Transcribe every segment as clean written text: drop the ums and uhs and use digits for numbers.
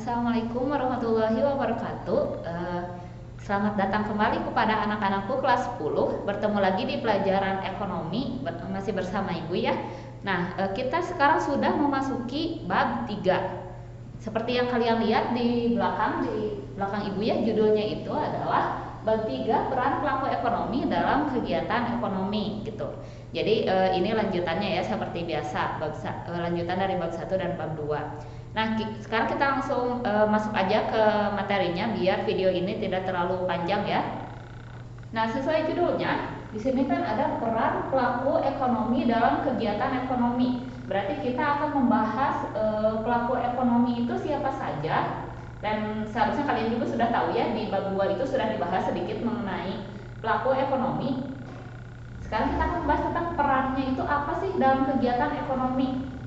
Assalamualaikum warahmatullahi wabarakatuh. Selamat datang kembali kepada anak-anakku kelas 10. Bertemu lagi di pelajaran ekonomi, masih bersama Ibu ya. Nah, kita sekarang sudah memasuki bab 3. Seperti yang kalian lihat di belakang Ibu ya, judulnya itu adalah bab 3 peran pelaku ekonomi dalam kegiatan ekonomi gitu. Jadi ini lanjutannya ya, seperti biasa, lanjutan dari bab 1 dan bab 2. Nah, sekarang kita langsung masuk aja ke materinya biar video ini tidak terlalu panjang ya. Nah, sesuai judulnya, di sini kan ada peran pelaku ekonomi dalam kegiatan ekonomi. Berarti kita akan membahas pelaku ekonomi itu siapa saja. Dan seharusnya kalian juga sudah tahu ya, di bab 2 itu sudah dibahas sedikit mengenai pelaku ekonomi. Sekarang kita akan membahas tentang perannya itu apa sih dalam kegiatan ekonomi.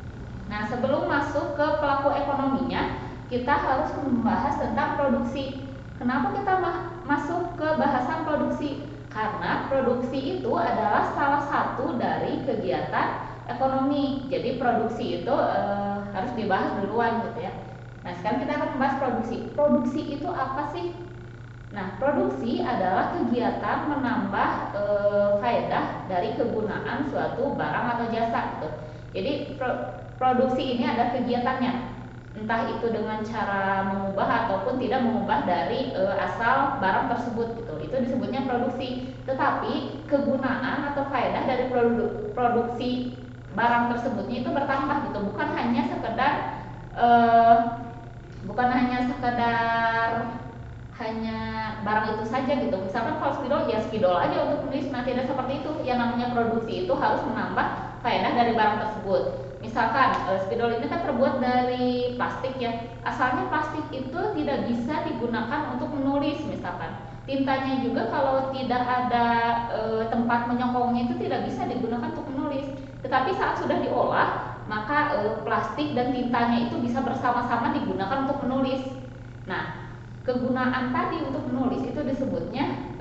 Nah, sebelum masuk ke pelaku ekonominya, kita harus membahas tentang produksi. Kenapa kita masuk ke bahasan produksi? Karena produksi itu adalah salah satu dari kegiatan ekonomi. Jadi produksi itu harus dibahas duluan gitu ya. Nah, sekarang kita akan membahas produksi. Produksi itu apa sih? Nah, produksi adalah kegiatan menambah faedah dari kegunaan suatu barang atau jasa gitu. Jadi produksi ini ada kegiatannya, entah itu dengan cara mengubah ataupun tidak mengubah dari asal barang tersebut gitu. Itu disebutnya produksi. Tetapi kegunaan atau faedah dari produksi barang tersebutnya itu bertambah gitu, bukan hanya sekedar hanya barang itu saja gitu. Misalkan kalau spidol ya spidol aja untuk menulis, nah tidak seperti itu. Yang namanya produksi itu harus menambah faedah dari barang tersebut. Misalkan spidol ini kan terbuat dari plastik ya. Asalnya plastik itu tidak bisa digunakan untuk menulis misalkan. Tintanya juga kalau tidak ada tempat menyokongnya itu tidak bisa digunakan untuk menulis. Tetapi saat sudah diolah, maka plastik dan tintanya itu bisa bersama-sama digunakan untuk menulis. Nah, kegunaan tadi untuk menulis itu disebutnya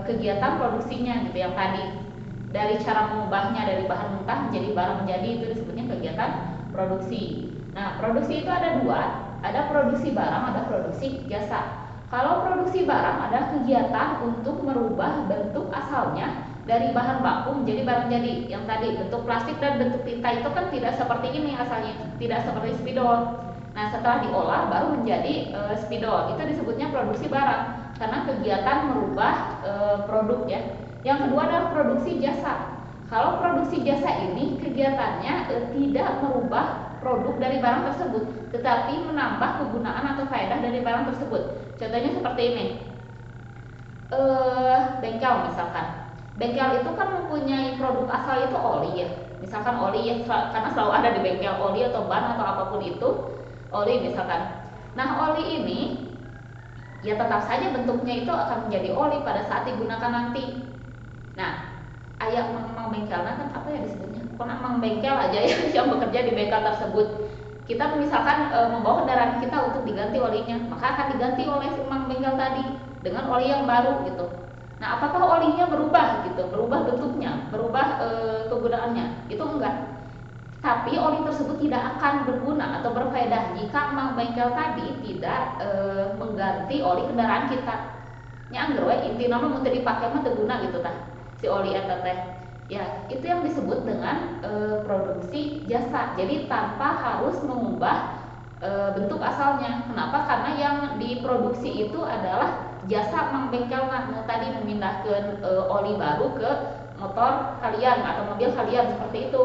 kegiatan produksinya gitu, yang tadi dari cara mengubahnya dari bahan mentah menjadi barang menjadi, itu disebutnya kegiatan produksi. Nah, produksi itu ada dua, ada produksi barang, ada produksi jasa. Kalau produksi barang ada kegiatan untuk merubah bentuk asalnya dari bahan baku menjadi barang jadi. Yang tadi bentuk plastik dan bentuk tinta itu kan tidak seperti ini asalnya, tidak seperti spidol. Nah, setelah diolah baru menjadi spidol. Itu disebutnya produksi barang karena kegiatan merubah produk ya. Yang kedua adalah produksi jasa. Kalau produksi jasa ini kegiatannya tidak merubah produk dari barang tersebut, tetapi menambah kegunaan atau faedah dari barang tersebut. Contohnya seperti ini. Bengkel misalkan. Bengkel itu kan mempunyai produk asal itu oli ya. Misalkan oli ya, karena selalu ada di bengkel oli atau ban atau apapun itu. Oli misalkan. Nah, oli ini ya tetap saja bentuknya itu akan menjadi oli pada saat digunakan nanti. Nah, ayah mang bengkel kan apa ya disebutnya? Pokoknya mang bengkel aja ya yang bekerja di bengkel tersebut. Kita misalkan membawa kendaraan kita untuk diganti olinya, maka akan diganti oleh si mang bengkel tadi dengan oli yang baru gitu. Nah, apakah olinya berubah gitu? Berubah bentuknya, berubah kegunaannya? Itu enggak. Tapi oli tersebut tidak akan berguna atau berfaedah jika mang bengkel tadi tidak mengganti oli kendaraan kita. Nya angger we intina mah mun teu dipake mah teu guna gitu tah si oli eta teh. Ya, itu yang disebut dengan produksi jasa. Jadi tanpa harus mengubah bentuk asalnya. Kenapa? Karena yang diproduksi itu adalah jasa mang bengkel tadi memindahkan oli baru ke motor kalian atau mobil kalian seperti itu.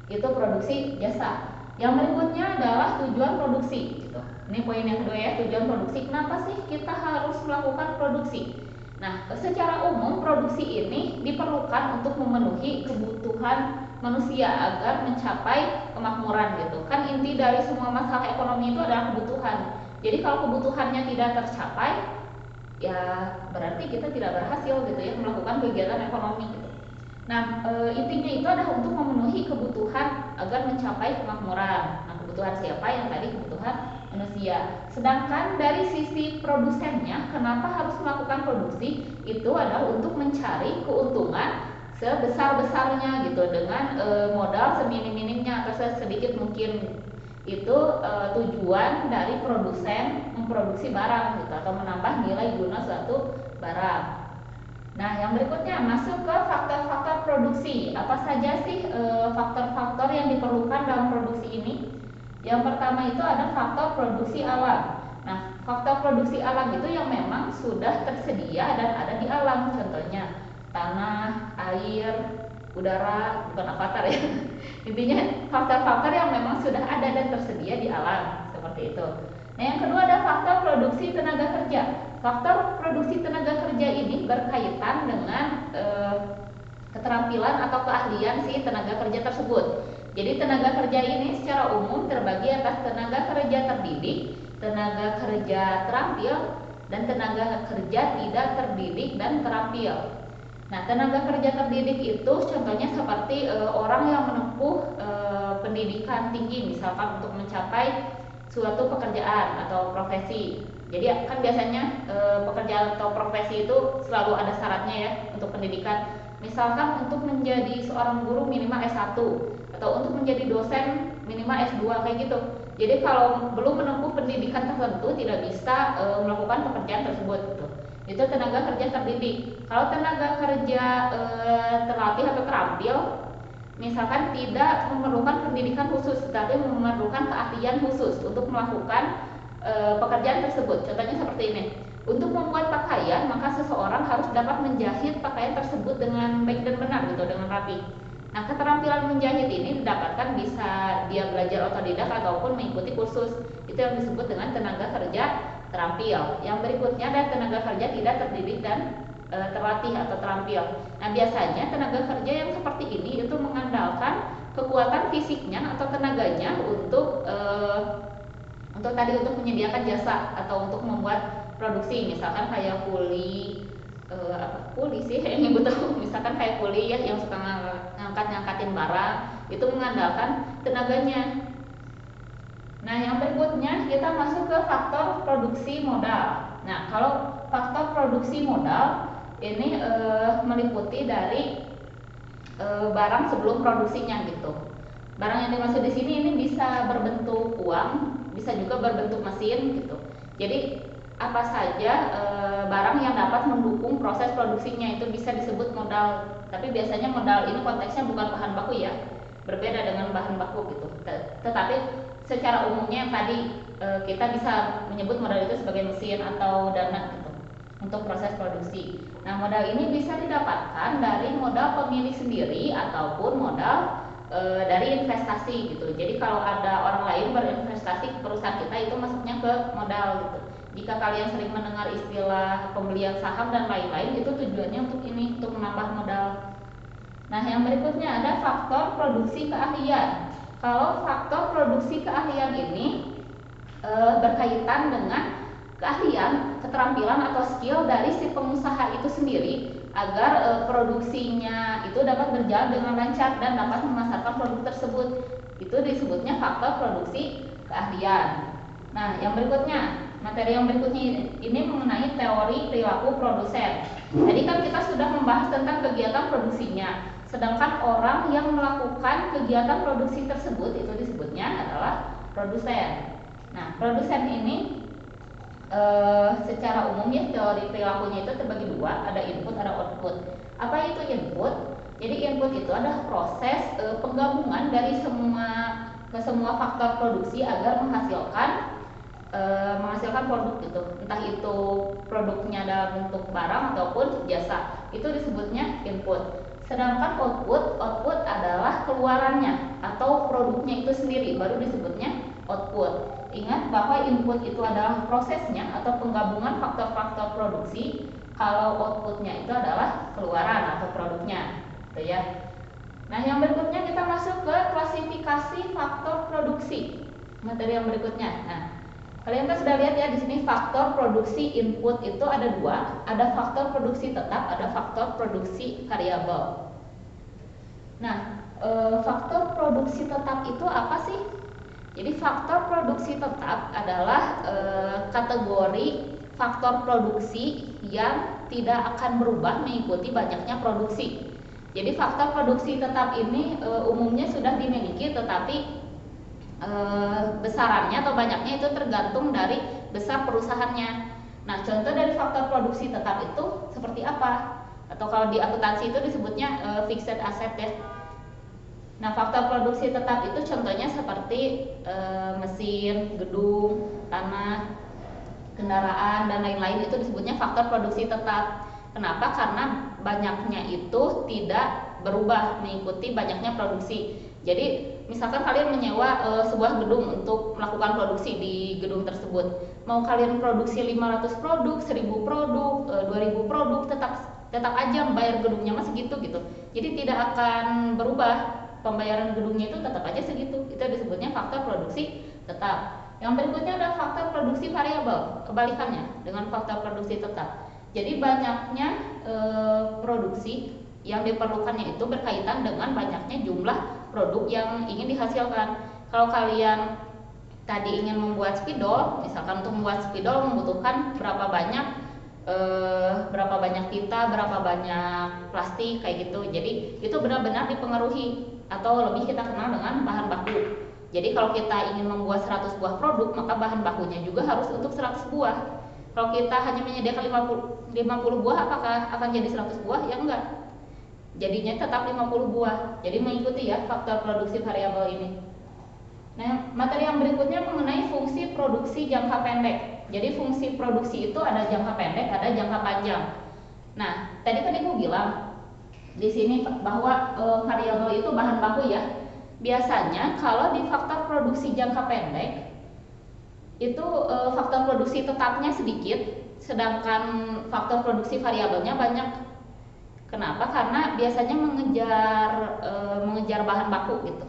Itu produksi jasa. Yang berikutnya adalah tujuan produksi gitu. Ini poin yang kedua ya, tujuan produksi. Kenapa sih kita harus melakukan produksi? Nah, secara umum produksi ini diperlukan untuk memenuhi kebutuhan manusia agar mencapai kemakmuran gitu. Kan inti dari semua masalah ekonomi itu adalah kebutuhan. Jadi kalau kebutuhannya tidak tercapai, ya berarti kita tidak berhasil gitu ya melakukan kegiatan ekonomi gitu. Nah, intinya itu adalah untuk memenuhi kebutuhan agar mencapai kemakmuran. Nah, kebutuhan siapa? Yang tadi kebutuhan manusia. Sedangkan dari sisi produsennya, kenapa harus melakukan produksi? Itu adalah untuk mencari keuntungan sebesar-besarnya gitu dengan modal seminim-minimnya atau sedikit mungkin. Itu tujuan dari produsen memproduksi barang gitu atau menambah nilai guna suatu barang. Nah, yang berikutnya masuk ke faktor-faktor produksi. Apa saja sih faktor-faktor yang diperlukan dalam produksi ini? Yang pertama itu ada faktor produksi alam. Nah, faktor produksi alam itu yang memang sudah tersedia dan ada di alam. Contohnya tanah, air, udara, bukan avatar ya. Intinya faktor-faktor yang memang sudah ada dan tersedia di alam, seperti itu. Nah, yang kedua ada faktor produksi tenaga kerja. Faktor produksi tenaga kerja ini berkaitan dengan keterampilan atau keahlian si tenaga kerja tersebut. Jadi tenaga kerja ini secara umum terbagi atas tenaga kerja terdidik, tenaga kerja terampil, dan tenaga kerja tidak terdidik dan terampil. Nah, tenaga kerja terdidik itu contohnya seperti orang yang menempuh pendidikan tinggi, misalkan untuk mencapai suatu pekerjaan atau profesi. Jadi kan biasanya pekerjaan atau profesi itu selalu ada syaratnya ya untuk pendidikan. Misalkan untuk menjadi seorang guru minimal S1 atau untuk menjadi dosen minimal S2 kayak gitu. Jadi kalau belum menempuh pendidikan tertentu tidak bisa melakukan pekerjaan tersebut gitu. Itu tenaga kerja terdidik. Kalau tenaga kerja terlatih atau terampil, misalkan tidak memerlukan pendidikan khusus, tetapi memerlukan keahlian khusus untuk melakukan pekerjaan tersebut. Contohnya seperti ini. Untuk membuat pakaian, maka seseorang harus dapat menjahit pakaian tersebut dengan baik dan benar gitu, dengan rapi. Nah, keterampilan menjahit ini didapatkan bisa dia belajar otodidak ataupun mengikuti kursus. Itu yang disebut dengan tenaga kerja terampil. Yang berikutnya adalah tenaga kerja tidak terdidik dan terlatih atau terampil. Nah, biasanya tenaga kerja yang seperti ini itu mengandalkan kekuatan fisiknya atau tenaganya untuk menyediakan jasa atau untuk membuat produksi, misalkan kayak kuli sih yang ibu tahu, misalkan kayak kuli ya yang suka ngangkatin barang, itu mengandalkan tenaganya. Nah, yang berikutnya kita masuk ke faktor produksi modal. Nah, kalau faktor produksi modal ini meliputi dari barang sebelum produksinya gitu. Barang yang dimaksud di sini ini bisa berbentuk uang, bisa juga berbentuk mesin gitu. Jadi apa saja barang yang dapat mendukung proses produksinya itu bisa disebut modal. Tapi biasanya modal ini konteksnya bukan bahan baku ya, berbeda dengan bahan baku gitu. Tetapi secara umumnya yang tadi kita bisa menyebut modal itu sebagai mesin atau dana gitu untuk proses produksi. Nah, modal ini bisa didapatkan dari modal pemilik sendiri ataupun modal dari investasi gitu. Jadi kalau ada orang lain berinvestasi ke perusahaan kita itu masuknya ke modal gitu. Jika kalian sering mendengar istilah pembelian saham dan lain-lain, itu tujuannya untuk ini, untuk menambah modal. Nah, yang berikutnya ada faktor produksi keahlian. Kalau faktor produksi keahlian ini berkaitan dengan keahlian, keterampilan atau skill dari si pengusaha itu sendiri agar produksinya itu dapat berjalan dengan lancar dan dapat memasarkan produk tersebut. Itu disebutnya faktor produksi keahlian. Nah, yang berikutnya, materi yang berikutnya ini mengenai teori perilaku produsen. Tadi kan kita sudah membahas tentang kegiatan produksinya, sedangkan orang yang melakukan kegiatan produksi tersebut itu disebutnya adalah produsen. Nah, produsen ini secara umum ya teori perilakunya itu terbagi dua, ada input, ada output. Apa itu input? Jadi input itu adalah proses penggabungan dari semua faktor produksi agar menghasilkan produk gitu, entah itu produknya dalam bentuk barang ataupun jasa, itu disebutnya input. Sedangkan output adalah keluarannya atau produknya itu sendiri, baru disebutnya output. Ingat bahwa input itu adalah prosesnya atau penggabungan faktor-faktor produksi, kalau outputnya itu adalah keluaran atau produknya, gitu ya. Nah, yang berikutnya kita masuk ke klasifikasi faktor produksi. Materi yang berikutnya. Nah, kalian kan sudah lihat ya di sini faktor produksi input itu ada dua, ada faktor produksi tetap, ada faktor produksi variabel. Nah, faktor produksi tetap itu apa sih? Jadi faktor produksi tetap adalah kategori faktor produksi yang tidak akan berubah mengikuti banyaknya produksi. Jadi faktor produksi tetap ini umumnya sudah dimiliki, tetapi besarannya atau banyaknya itu tergantung dari besar perusahaannya. Nah, contoh dari faktor produksi tetap itu seperti apa? Atau kalau di akuntansi itu disebutnya fixed asset ya. Nah, faktor produksi tetap itu contohnya seperti mesin, gedung, tanah, kendaraan, dan lain-lain itu disebutnya faktor produksi tetap. Kenapa? Karena banyaknya itu tidak berubah mengikuti banyaknya produksi. Jadi misalkan kalian menyewa sebuah gedung untuk melakukan produksi di gedung tersebut. Mau kalian produksi 500 produk, 1000 produk, 2000 produk, tetap aja bayar gedungnya masih segitu gitu. Jadi tidak akan berubah. Pembayaran gedungnya itu tetap aja segitu. Itu disebutnya faktor produksi tetap. Yang berikutnya adalah faktor produksi variabel, kebalikannya dengan faktor produksi tetap. Jadi banyaknya produksi yang diperlukannya itu berkaitan dengan banyaknya jumlah produk yang ingin dihasilkan. Kalau kalian tadi ingin membuat spidol, misalkan untuk membuat spidol membutuhkan berapa banyak tinta, berapa banyak plastik kayak gitu. Jadi itu benar-benar dipengaruhi atau lebih kita kenal dengan bahan baku. Jadi kalau kita ingin membuat 100 buah produk, maka bahan bakunya juga harus untuk 100 buah. Kalau kita hanya menyediakan 50 buah, apakah akan jadi 100 buah? Ya enggak. Jadinya tetap 50 buah. Jadi mengikuti ya faktor produksi variabel ini. Nah, materi yang berikutnya mengenai fungsi produksi jangka pendek. Jadi fungsi produksi itu ada jangka pendek, ada jangka panjang. Nah, tadi kan Ibu bilang di sini bahwa variabel itu bahan baku ya. Biasanya kalau di faktor produksi jangka pendek itu faktor produksi tetapnya sedikit, sedangkan faktor produksi variabelnya banyak. Kenapa? Karena biasanya mengejar bahan baku gitu.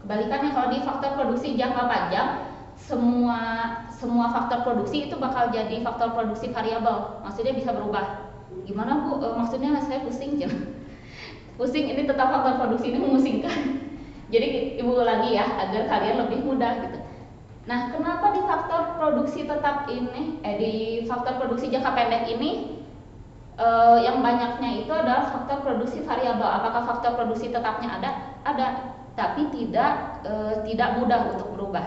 Kebalikannya kalau di faktor produksi jangka panjang, semua faktor produksi itu bakal jadi faktor produksi variabel. Maksudnya bisa berubah. Gimana Bu? Maksudnya saya pusing ya. Pusing, ini tetap faktor produksi ini memusingkan. Jadi Ibu lagi ya agar kalian lebih mudah gitu. Nah, kenapa di faktor produksi tetap ini di faktor produksi jangka pendek ini yang banyaknya itu adalah faktor produksi variabel. Apakah faktor produksi tetapnya ada? Ada, tapi tidak mudah untuk berubah.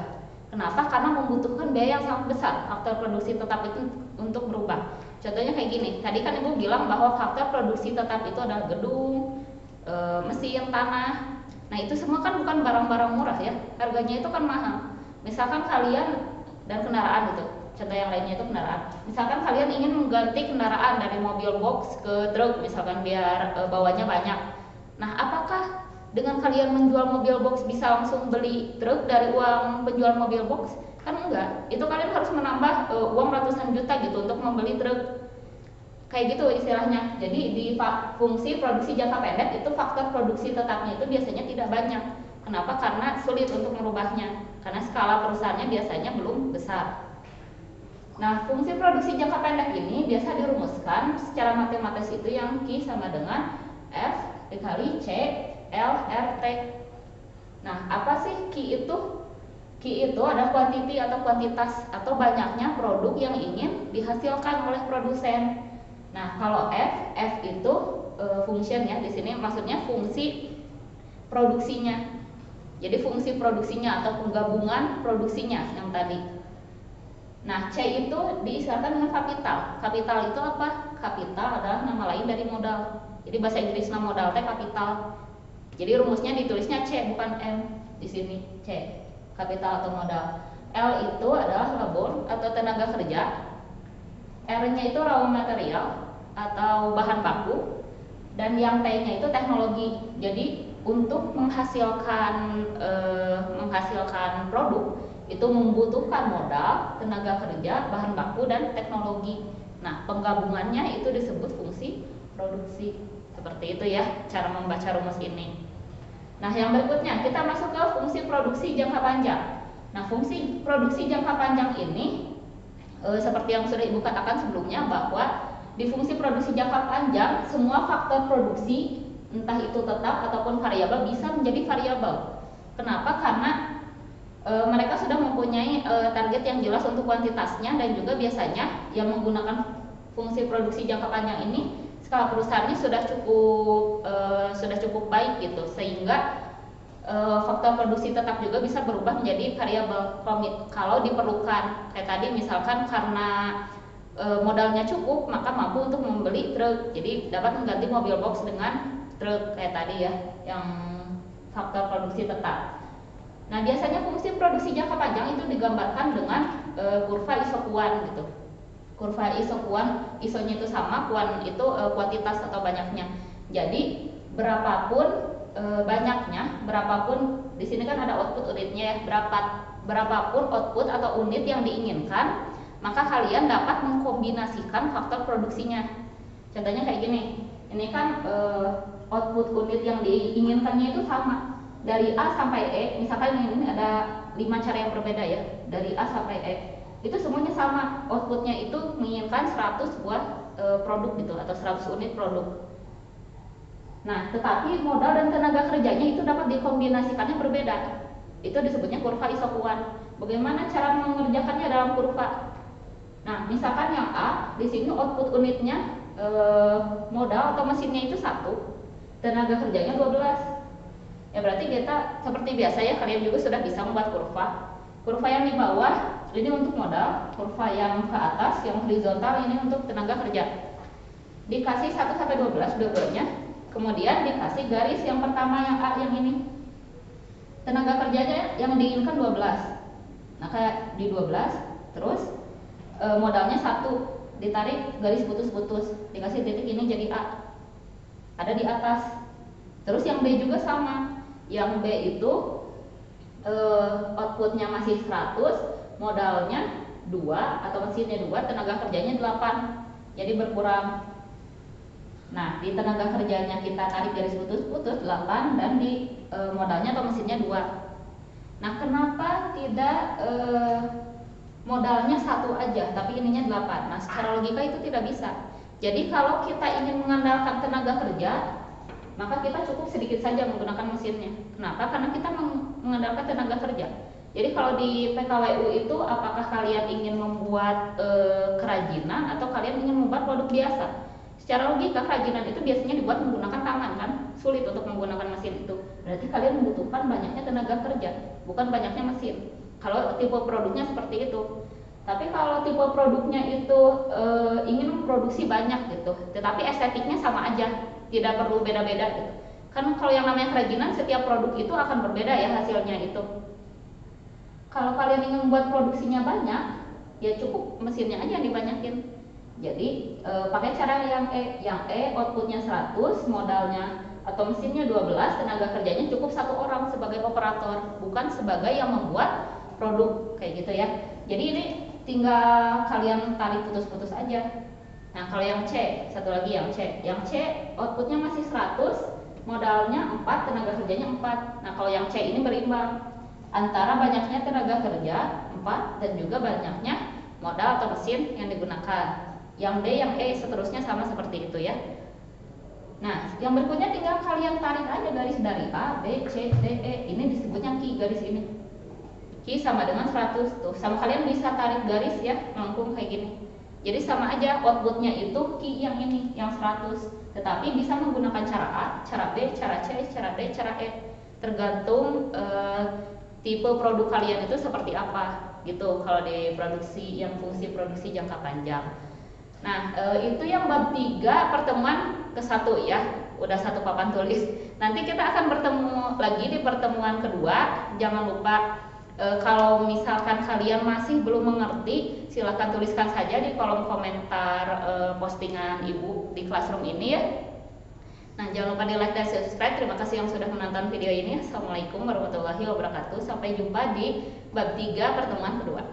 Kenapa? Karena membutuhkan biaya yang sangat besar faktor produksi tetap itu untuk berubah. Contohnya kayak gini. Tadi kan Ibu bilang bahwa faktor produksi tetap itu adalah gedung, mesin, tanah. Nah, itu semua kan bukan barang-barang murah ya. Harganya itu kan mahal. Misalkan kalian dan kendaraan gitu. Contoh yang lainnya itu kendaraan. Misalkan kalian ingin mengganti kendaraan dari mobil box ke truk misalkan biar bawanya banyak. Nah, apakah dengan kalian menjual mobil box bisa langsung beli truk dari uang penjual mobil box? Kan enggak. Itu kalian harus menambah uang ratusan juta gitu untuk membeli truk. Kayak gitu istilahnya. Jadi di fungsi produksi jangka pendek itu faktor produksi tetapnya itu biasanya tidak banyak. Kenapa? Karena sulit untuk merubahnya. Karena skala perusahaannya biasanya belum besar. Nah, fungsi produksi jangka pendek ini biasa dirumuskan secara matematis itu yang Q sama dengan F dikali C L R T. Nah, apa sih Q itu? Q itu ada quantity atau kuantitas atau banyaknya produk yang ingin dihasilkan oleh produsen. Nah, kalau F itu function ya, di sini maksudnya fungsi produksinya. Jadi fungsi produksinya atau penggabungan produksinya yang tadi. Nah, C itu diistilahkan dengan kapital. Kapital itu apa? Kapital adalah nama lain dari modal. Jadi bahasa Inggrisnya modal teh kapital. Jadi rumusnya ditulisnya C bukan M di sini. C, kapital atau modal. L itu adalah labor atau tenaga kerja. R-nya itu raw material atau bahan baku, dan yang T-nya itu teknologi. Jadi untuk menghasilkan produk itu membutuhkan modal, tenaga kerja, bahan baku, dan teknologi. Nah, penggabungannya itu disebut fungsi produksi. Seperti itu ya cara membaca rumus ini. Nah, yang berikutnya kita masuk ke fungsi produksi jangka panjang. Nah, fungsi produksi jangka panjang ini seperti yang sudah Ibu katakan sebelumnya bahwa di fungsi produksi jangka panjang semua faktor produksi entah itu tetap ataupun variabel bisa menjadi variabel. Kenapa? Karena mereka sudah mempunyai target yang jelas untuk kuantitasnya, dan juga biasanya yang menggunakan fungsi produksi jangka panjang ini skala perusahaannya sudah cukup baik gitu, sehingga faktor produksi tetap juga bisa berubah menjadi variabel commit kalau diperlukan. Kayak tadi misalkan karena modalnya cukup maka mampu untuk membeli truk, jadi dapat mengganti mobil box dengan truk kayak tadi ya, yang faktor produksi tetap. Nah biasanya fungsi produksi jangka panjang itu digambarkan dengan kurva isokuan gitu. Kurva isokuan, isonya itu sama, kuan itu kuantitas atau banyaknya. Jadi berapapun banyaknya, berapapun di sini kan ada output unitnya ya, berapapun output atau unit yang diinginkan, maka kalian dapat mengkombinasikan faktor produksinya. Contohnya kayak gini, ini kan output unit yang diinginkannya itu sama dari A sampai E. Misalkan ini ada 5 cara yang berbeda ya, dari A sampai E itu semuanya sama, outputnya itu menginginkan 100 buah produk gitu atau 100 unit produk. Nah tetapi modal dan tenaga kerjanya itu dapat dikombinasikannya berbeda, itu disebutnya kurva isokuan. Bagaimana cara mengerjakannya dalam kurva? Nah misalkan yang A di sini output unitnya modal atau mesinnya itu 1, tenaga kerjanya 12. Ya berarti kita seperti biasa ya, kalian juga sudah bisa membuat kurva. Kurva yang di bawah ini untuk modal, kurva yang ke atas yang horizontal ini untuk tenaga kerja. Dikasih 1 sampai 12 dua-duanya, kemudian dikasih garis yang pertama yang A yang ini. Tenaga kerjanya yang diinginkan 12. Nah kayak di 12, terus modalnya 1, ditarik garis putus-putus, dikasih titik ini jadi A. Ada di atas. Terus yang B juga sama. Yang B itu outputnya masih 100, modalnya 2 atau mesinnya 2, tenaga kerjanya 8, jadi berkurang. Nah di tenaga kerjanya kita tarik garis putus-putus 8 dan di modalnya atau mesinnya 2. Nah kenapa tidak modalnya 1 aja tapi ininya 8? Nah secara logika itu tidak bisa. Jadi kalau kita ingin mengandalkan tenaga kerja, maka kita cukup sedikit saja menggunakan mesinnya. Kenapa? Karena kita mengandalkan tenaga kerja. Jadi kalau di PKWU itu apakah kalian ingin membuat kerajinan atau kalian ingin membuat produk biasa? Secara logika kerajinan itu biasanya dibuat menggunakan tangan kan, sulit untuk menggunakan mesin itu. Berarti kalian membutuhkan banyaknya tenaga kerja, bukan banyaknya mesin. Kalau tipe produknya seperti itu. Tapi kalau tipe produknya itu ingin memproduksi banyak gitu, tetapi estetiknya sama aja, tidak perlu beda-beda gitu. Kan kalau yang namanya kerajinan setiap produk itu akan berbeda ya hasilnya itu. Kalau kalian ingin membuat produksinya banyak, ya cukup mesinnya aja yang dibanyakin. Jadi pakai cara yang E outputnya 100, modalnya atau mesinnya 12, tenaga kerjanya cukup 1 orang sebagai operator, bukan sebagai yang membuat produk kayak gitu ya. Jadi ini tinggal kalian tarik putus-putus aja. Nah kalau yang C, satu lagi yang C outputnya masih 100, modalnya 4, tenaga kerjanya 4. Nah kalau yang C ini berimbang antara banyaknya tenaga kerja 4 dan juga banyaknya modal atau mesin yang digunakan. Yang D, yang E seterusnya sama seperti itu ya. Nah yang berikutnya tinggal kalian tarik aja garis dari A, B, C, D, E. Ini disebutnya Q, garis ini Q sama dengan 100 tuh. Sama kalian bisa tarik garis ya melengkung kayak gini. Jadi sama aja outputnya itu Q yang ini, yang 100. Tetapi bisa menggunakan cara A, cara B, cara C, cara D, cara E. Tergantung tipe produk kalian itu seperti apa gitu kalau di produksi yang fungsi produksi jangka panjang. Nah itu yang bab 3 pertemuan ke-1 ya. Udah 1 papan tulis. Nanti kita akan bertemu lagi di pertemuan kedua. Jangan lupa kalau misalkan kalian masih belum mengerti, silahkan tuliskan saja di kolom komentar postingan ibu di Classroom ini ya. Nah jangan lupa di like dan subscribe. Terima kasih yang sudah menonton video ini. Assalamualaikum warahmatullahi wabarakatuh. Sampai jumpa di bab 3 pertemuan kedua.